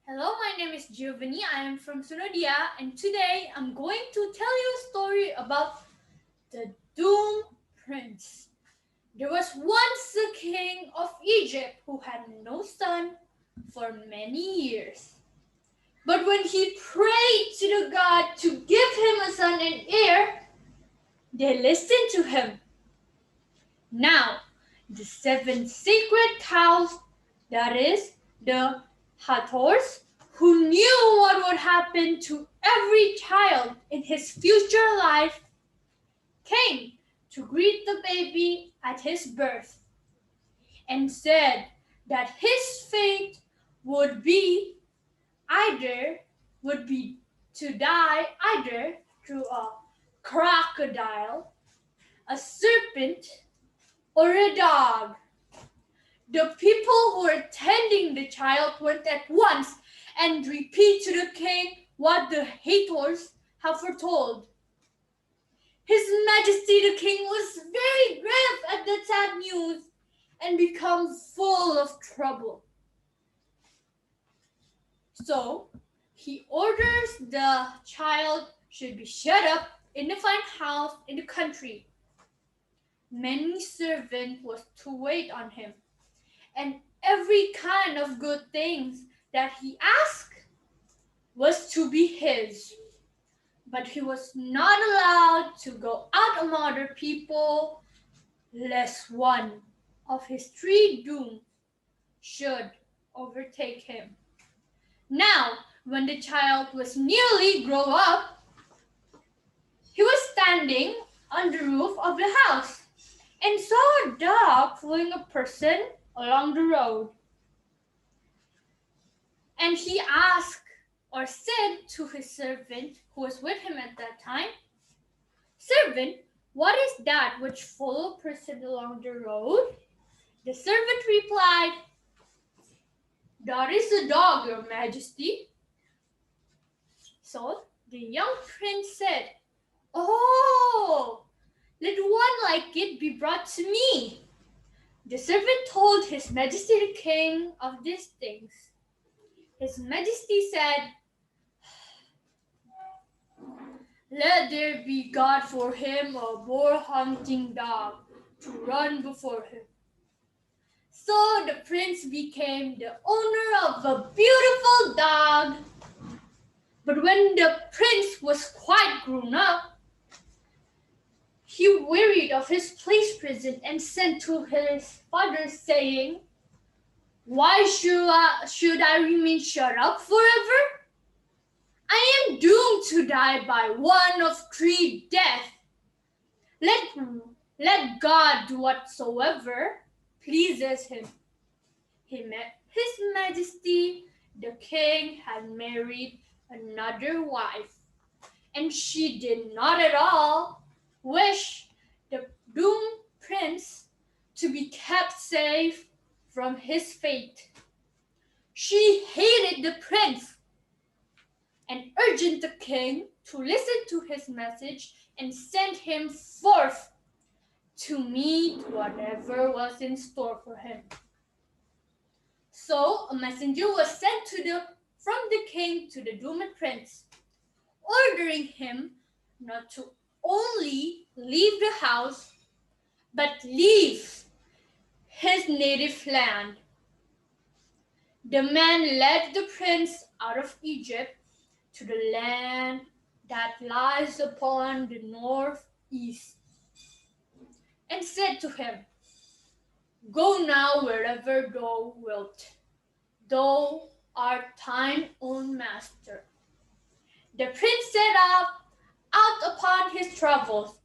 Hello, my name is Giovanni. I am from Sunodia, and today I'm going to tell you a story about the doomed prince. There was once a king of Egypt who had no son for many years. But when he prayed to the God to give him a son and heir, they listened to him. Now, the seven sacred cows, that is, the Hathors, who knew what would happen to every child in his future life, came to greet the baby at his birth and said that his fate would be either would be to die either through a crocodile, a serpent, or a dog. The people who were tending the child went at once and repeat to the king what the haters have foretold. His Majesty the King was very grave at the sad news and became full of trouble. So he orders the child should be shut up in a fine house in the country. Many servants was to wait on him, and every kind of good things that he asked was to be his. But he was not allowed to go out among other people, lest one of his three dooms should overtake him. Now, when the child was nearly grown up, he was standing on the roof of the house and saw a dog following a person along the road. And he asked or said to his servant who was with him at that time, "Servant, what is that which follow a person along the road?" The servant replied, "That is a dog, your majesty." So the young prince said, "Oh, let one like it be brought to me." The servant told his majesty the king of these things. His majesty said, "Let there be God for him a boar hunting dog to run before him." So the prince became the owner of a beautiful dog. But when the prince was quite grown up, he wearied of his place prison and sent to his father saying, "Why should I remain shut up forever? I am doomed to die by one of three deaths. Let God do whatsoever pleases him." His Majesty the King had married another wife, and she did not at all wish the doomed prince to be kept safe from his fate. She hated the prince and urged the king to listen to his message and send him forth to meet whatever was in store for him. So a messenger was sent from the king to the doomed prince, ordering him not to only leave the house, but leave his native land. The man led the prince out of Egypt to the land that lies upon the northeast, and said to him, "Go now wherever thou wilt. Thou art thine own master." The prince set out upon his travels,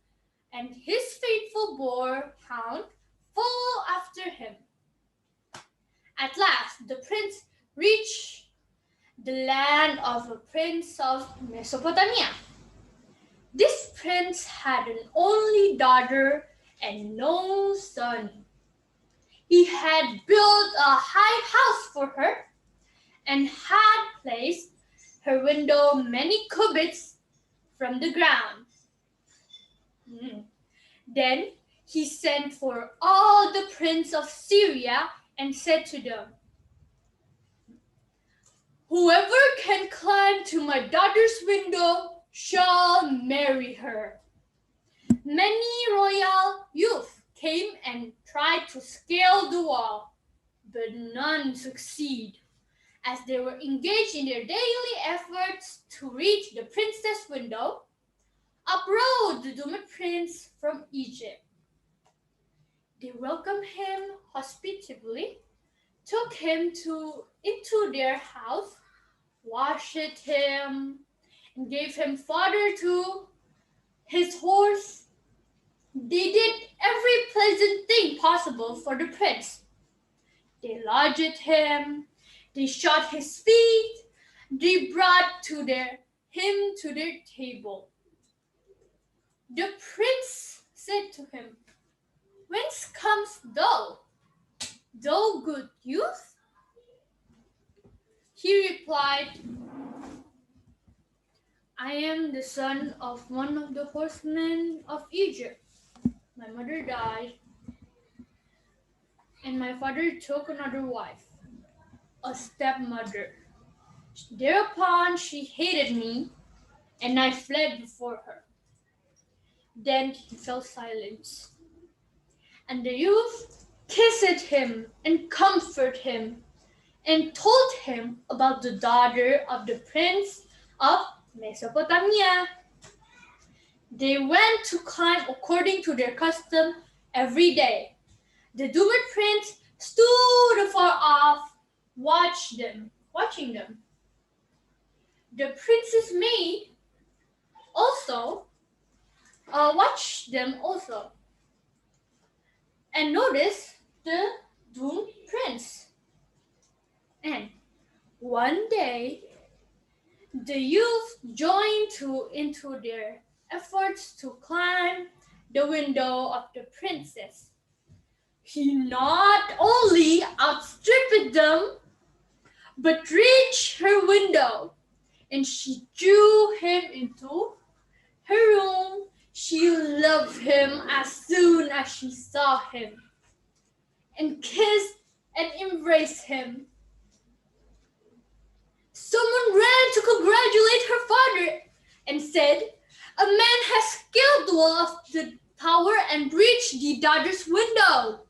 and his faithful boar hound followed after him. At last, the prince reached the land of a prince of Mesopotamia. This prince had an only daughter and no son. He had built a high house for her and had placed her window many cubits from the ground. Then he sent for all the princes of Syria and said to them, "Whoever climb to my daughter's window shall marry her." Many royal youth came and tried to scale the wall, but none succeed. As they were engaged in their daily efforts to reach the princess' window, up rode the doomed prince from Egypt. They welcomed him hospitably, took him into their house, washed him, and gave him fodder to his horse. They did every pleasant thing possible for the prince. They lodged him, they shod his feet, they brought him to their table. The prince said to him, "Whence comest thou, thou good youth?" He replied, "I am the son of one of the horsemen of Egypt. My mother died, and my father took another wife, a stepmother. Thereupon she hated me, and I fled before her." Then he fell silent, and the youth kissed him and comforted him, and told him about the daughter of the prince of Mesopotamia. They went to climb according to their custom every day. The doomed prince stood afar off, watching them. The prince's maid also watched them also, and noticed the doomed prince. And one day, the youth joined into their efforts to climb the window of the princess. He not only outstripped them, but reached her window, and she drew him into her room. She loved him as soon as she saw him, and kissed and embraced him. Someone ran to congratulate her father and said, "A man has scaled the wall of the tower and breached the daughter's window."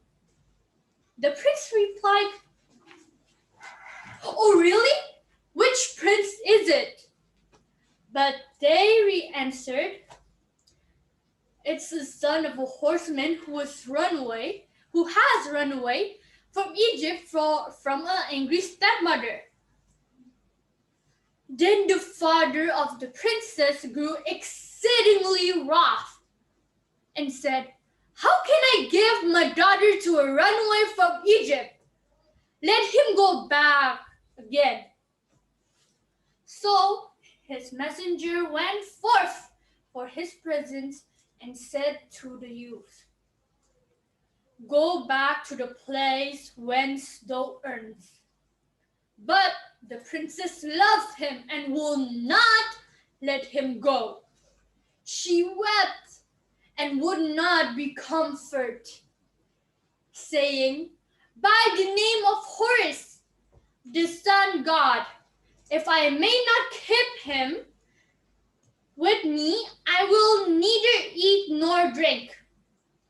The prince replied, "Oh, really? Which prince is it?" But they answered, "It's the son of a horseman who has run away from Egypt from an angry stepmother." Then the father of the princess grew exceedingly wroth and said, "How can I give my daughter to a runaway from Egypt? Let him go back again." So his messenger went forth for his presence and said to the youth, "Go back to the place whence thou earnest." But the princess loved him and would not let him go. She wept and would not be comforted, saying, "By the name of Horus, the sun god, if I may not keep him with me, I will neither eat nor drink."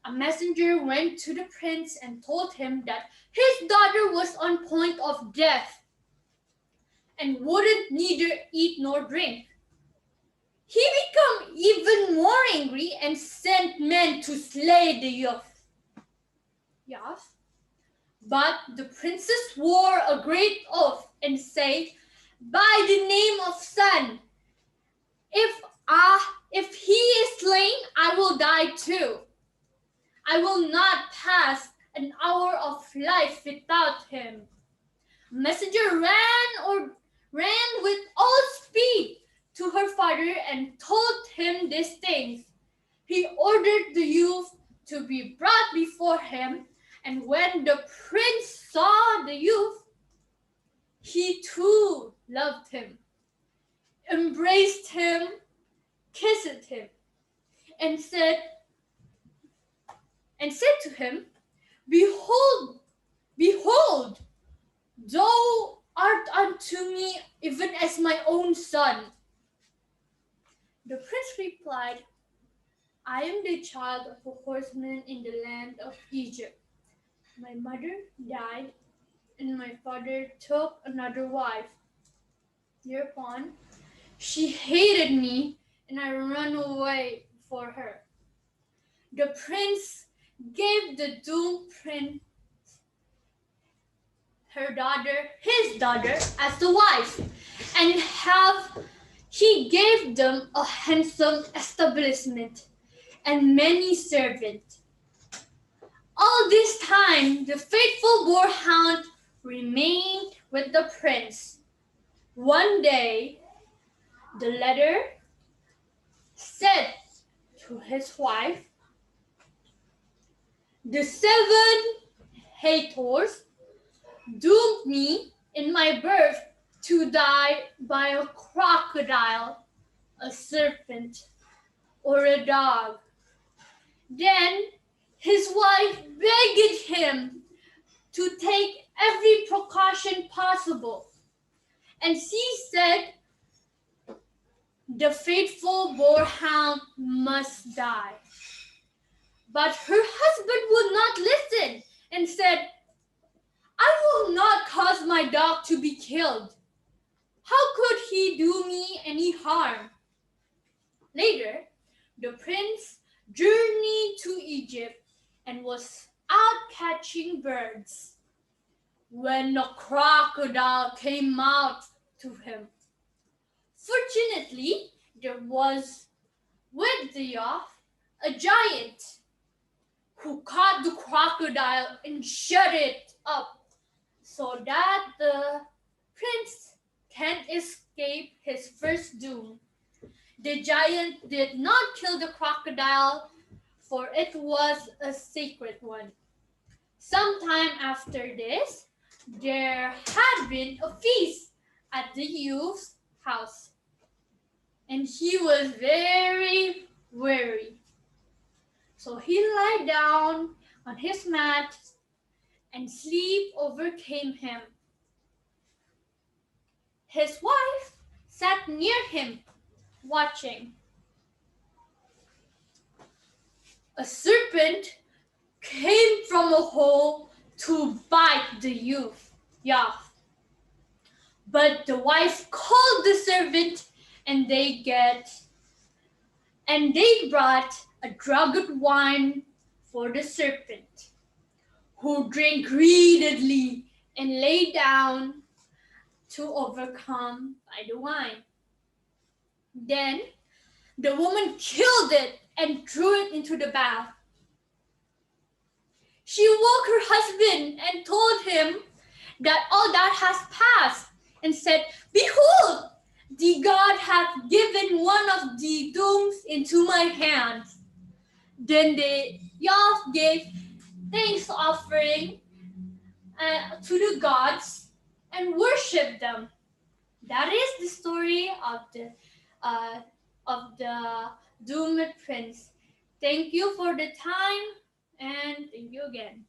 A messenger went to the prince and told him that his daughter was on point of death and wouldn't neither eat nor drink. He became even more angry and sent men to slay the youth. Yes. But the princess swore a great oath and said, "By the name of sun, if he is slain, I will die too. I will not pass an hour of life without him." A messenger ran with all speed to her father and told him these things. He ordered the youth to be brought before him, and when the prince saw the youth, he too loved him, embraced him, kissed him, and said to him, Behold, thou art unto me even as my own son. The prince replied, I am the child of a horseman in the land of Egypt. My mother died, and my father took another wife. Thereupon, she hated me, and I ran away for her. The prince gave the doomed prince his daughter, as the wife, and he gave them a handsome establishment and many servants. All this time, the faithful boarhound remained with the prince. One day, the latter said to his wife, the 7 haters doomed me in my birth to die by a crocodile, a serpent, or a dog. Then his wife begged him to take every precaution possible, and she said, the faithful boarhound must die. But her husband would not listen and said, I will not cause my dog to be killed. How could he do me any harm? Later, the prince journeyed to Egypt and was out catching birds when a crocodile came out to him. Fortunately, there was with the yacht a giant who caught the crocodile and shut it up so that the prince can escape his first doom. The giant did not kill the crocodile, for it was a sacred one. Sometime after this, there had been a feast at the youth's house, and he was very weary. So he lay down on his mat, and sleep overcame him. His wife sat near him, watching. A serpent came from a hole to bite the youth. But the wife called the servant, and they brought a drugged wine for the serpent, who drank greedily and lay down to overcome by the wine. Then the woman killed it and threw it into the bath. She woke her husband and told him that all that has passed, and said, behold, the God hath given one of the dooms into my hands. Then the Yah gave thanks offering to the gods and worshipped them. That is the story of the doomed prince. Thank you for the time, and thank you again.